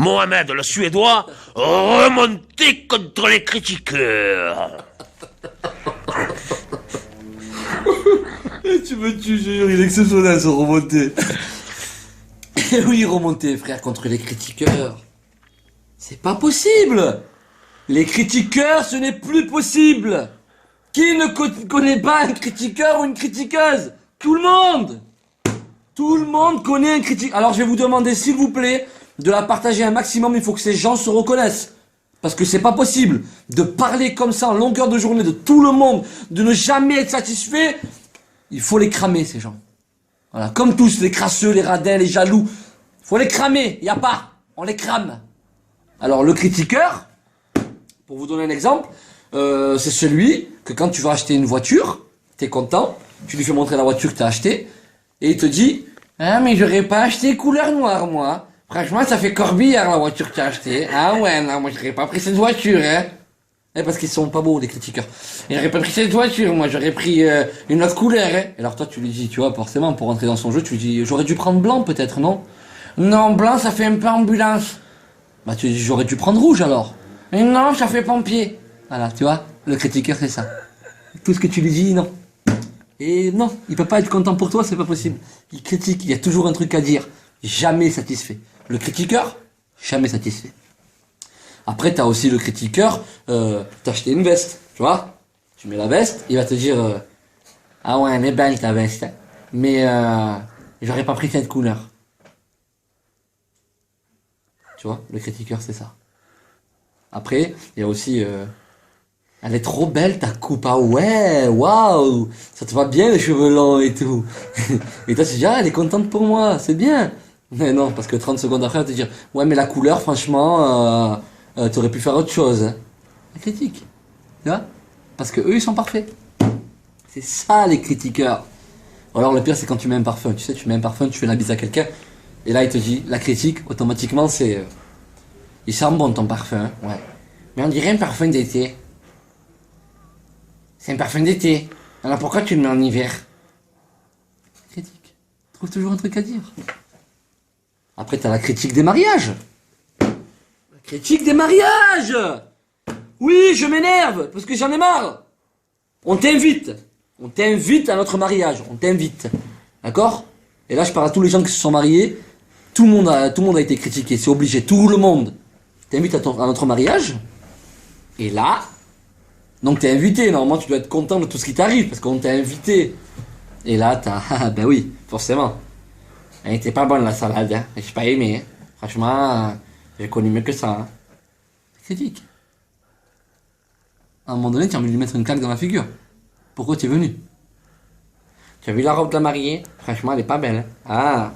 Mohamed le Suédois remonté contre les critiqueurs. Tu me tues, jure, il est exceptionnel ce remonté. Oui, remonté, frère, contre les critiqueurs. C'est pas possible. Les critiqueurs, ce n'est plus possible. Qui ne connaît pas un critiqueur ou une critiqueuse? Tout le monde. Tout le monde connaît un critiqueur. Alors je vais vous demander, s'il vous plaît, de la partager un maximum. Il faut que ces gens se reconnaissent. Parce que c'est pas possible de parler comme ça en longueur de journée de tout le monde, de ne jamais être satisfait. Il faut les cramer, ces gens. Voilà, comme tous, les crasseux, les radins, les jaloux. Il faut les cramer, y a pas. On les crame. Alors le critiqueur, pour vous donner un exemple, c'est celui que quand tu vas acheter une voiture, t'es content, tu lui fais montrer la voiture que t'as achetée, et il te dit « Ah mais j'aurais pas acheté couleur noire moi. Franchement ça fait corbillard la voiture que t'as achetée. Ah ouais, non moi j'aurais pas pris cette voiture hein. » Parce qu'ils sont pas beaux les critiqueurs. « J'aurais pas pris cette voiture, moi j'aurais pris une autre couleur hein. » Et alors toi tu lui dis, tu vois, forcément pour rentrer dans son jeu, tu lui dis « J'aurais dû prendre blanc peut-être, non ?»« Non, blanc ça fait un peu ambulance. » Bah tu dis « J'aurais dû prendre rouge alors. »« Et non, ça fait pompier. » Voilà, tu vois, le critiqueur c'est ça. Tout ce que tu lui dis, non. Et non, il peut pas être content pour toi, c'est pas possible. Il critique, il y a toujours un truc à dire. Jamais satisfait. Le critiqueur, jamais satisfait. Après, t'as aussi le critiqueur, t'as acheté une veste, tu vois. Tu mets la veste, il va te dire, ah ouais, elle est belle ta veste, mais j'aurais pas pris cette couleur. Tu vois, le critiqueur c'est ça. Après, il y a aussi, elle est trop belle ta coupe, ah ouais, waouh, ça te va bien les cheveux longs et tout. Et toi tu dis, ah elle est contente pour moi, c'est bien. Mais non, parce que 30 secondes après elle va te dire, ouais mais la couleur franchement, t'aurais pu faire autre chose. Hein. La critique, tu vois, parce que eux ils sont parfaits. C'est ça les critiqueurs. Ou alors le pire c'est quand tu mets un parfum, tu sais, tu mets un parfum, tu fais la bise à quelqu'un, et là il te dit, la critique, automatiquement c'est, il sent bon ton parfum, ouais. Mais on dirait un parfum d'été. C'est un parfum d'été. Alors pourquoi tu le mets en hiver? Critique. Trouve toujours un truc à dire. Après t'as la critique des mariages. La critique des mariages. Oui, je m'énerve parce que j'en ai marre. On t'invite. On t'invite à notre mariage. On t'invite. D'accord? Et là je parle à tous les gens qui se sont mariés. Tout le monde a été critiqué. C'est obligé. Tout le monde t'invite à notre mariage. Et là, donc t'es invité, normalement tu dois être content de tout ce qui t'arrive, parce qu'on t'a invité. Et là, ben oui, forcément. Elle était pas bonne la salade, hein. J'ai pas aimé. Hein. Franchement, j'ai connu mieux que ça. Hein. Critique. À un moment donné, tu as envie de lui mettre une claque dans la figure. Pourquoi tu es venu? Tu as vu la robe de la mariée? Franchement, elle est pas belle. Hein. Ah.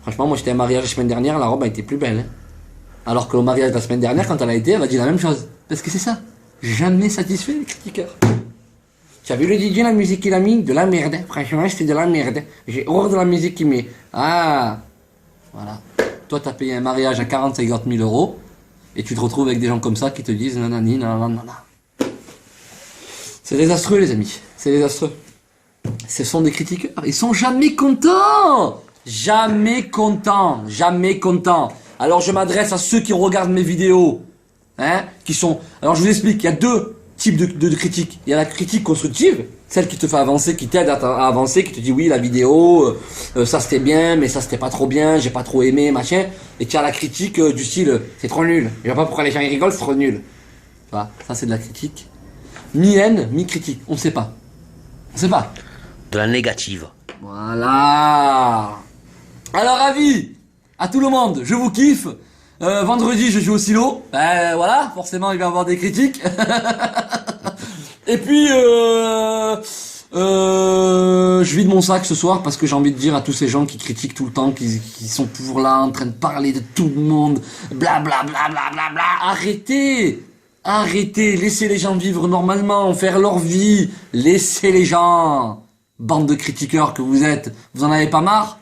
Franchement, moi j'étais à un mariage la semaine dernière, la robe a été plus belle. Hein. Alors que le mariage de la semaine dernière, quand elle a été, elle a dit la même chose. Parce que c'est ça. Jamais satisfait les critiqueurs. Tu as vu le DJ, la musique qu'il a mis? De la merde. Franchement, c'était de la merde. J'ai horreur de la musique qu'il met. Ah. Voilà. Toi, t'as payé un mariage à 40-50 000 euros. Et tu te retrouves avec des gens comme ça qui te disent nanani, nanana. C'est désastreux, les amis. C'est désastreux. Ce sont des critiqueurs. Ils sont jamais contents. Jamais contents. Jamais contents. Alors je m'adresse à ceux qui regardent mes vidéos, hein, qui sont... Alors je vous explique, il y a deux types de critiques. Il y a la critique constructive, celle qui te fait avancer, qui t'aide à avancer, qui te dit oui la vidéo, ça c'était bien, mais ça c'était pas trop bien, j'ai pas trop aimé, machin. Et tu as la critique du style, c'est trop nul. Je vois pas pourquoi les gens ils rigolent, c'est trop nul. Tu vois, ça c'est de la critique. Mi-haine, mi-critique, on sait pas. On sait pas. De la négative. Voilà. Alors avis à tout le monde, je vous kiffe. Vendredi, je joue au silo. Voilà, forcément, il va y avoir des critiques. Et puis, je vide mon sac ce soir parce que j'ai envie de dire à tous ces gens qui critiquent tout le temps, qui sont toujours là en train de parler de tout le monde, bla bla bla bla bla bla. Arrêtez, arrêtez, laissez les gens vivre normalement, faire leur vie. Laissez les gens. Bande de critiqueurs que vous êtes, vous en avez pas marre?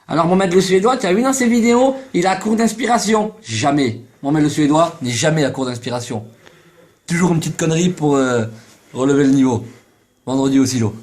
Alors Mohamed le Suédois, tu as vu dans ses vidéos, il a à court d'inspiration. Jamais. Mohamed le Suédois n'est jamais à court d'inspiration. Toujours une petite connerie pour relever le niveau. Vendredi au silo.